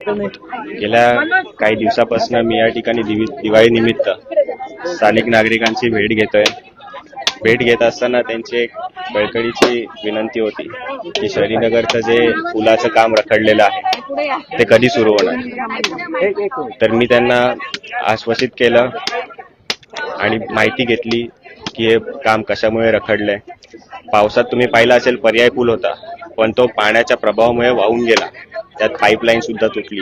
गेल्या काही दिवसापासून मी या ठिकाणी दिवाळी निमित्त स्थानिक नागरिकांची भेट घेतोय. भेट घेत असताना त्यांची एक कळकळीची विनंती होती की शरीनगरचं जे पुलाचं काम रखडलेलं आहे ते कधी सुरू होणार. तर मी त्यांना आश्वासित केलं आणि माहिती घेतली की हे काम कशामुळे रखडलंय. पावसात तुम्ही पाहिलं असेल पर्याय पूल होता, पण तो पाण्याच्या प्रभावामुळे वाहून गेला. त्यात पाईपलाईन सुद्धा तुटली.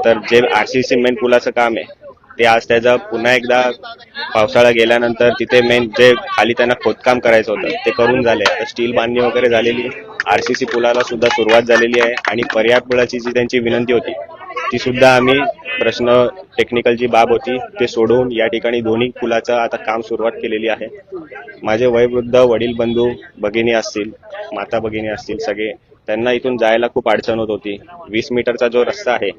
तर जे आरसीसी मेन पुलाचं काम आहे ते आज त्याचा पुन्हा एकदा पावसाळा गेल्यानंतर तिथे मेन जे खाली त्यांना खोदकाम करायचं होतं ते करून झाले. आता स्टील बांधणी वगैरे झालेली, आरसीसी पुलाला सुद्धा सुरुवात झालेली आहे आणि पर्याय पुलाची जी त्यांची विनंती होती ती सुद्धा आम्ही प्रश्न टेक्निकल जी बाब होती ते सोडवून या ठिकाणी दोन्ही पुलाचं आता काम सुरुवात केलेली आहे. माझे वयोवृद्ध वडील बंधू भगिनी असतील, माता भगिनी असतील, सगळे त्यांना इथून जायला खूप अडचण होत होती. 20 मीटरचा जो रस्ता आहे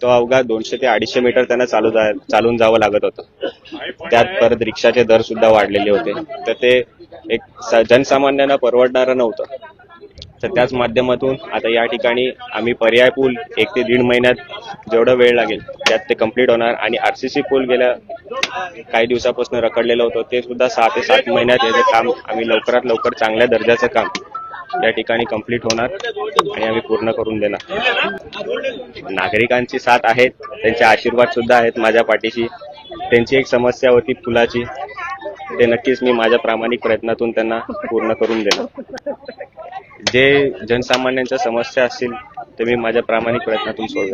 तो अवघा 200 ते 250 मीटर त्यांना चालून जावं लागत होतं. त्यात परत रिक्षाचे दर सुद्धा वाढलेले होते. तर ते एक जनसामान्यांना परवडणारं नव्हतं. तर त्याच माध्यमातून आता या ठिकाणी आम्ही पर्याय पूल 1 ते 1.5 महिन्यात जेवढा वेळ लागेल त्यात ते कंप्लीट होणार आणि आरसीसी पूल गेल्या काही दिवसापासून रखडलेलं होतं ते सुद्धा 6 ते 7 महिन्यात याचं काम आम्ही लवकरात लवकर चांगल्या दर्जाचं काम या ठिकाणी कंप्लीट होणार आणि आम्ही पूर्ण करून देणार. नागरिकांची साथ आहेत, त्यांचे आशीर्वाद सुद्धा आहेत माझ्या पाठीशी. त्यांची एक समस्या होती पुलाची, ते नक्कीच मी माझ्या प्रामाणिक प्रयत्नातून त्यांना पूर्ण करून देणार. जे जनसामान्यांच्या समस्या असतील ते मी माझ्या प्रामाणिक प्रयत्नातून सोडवेन.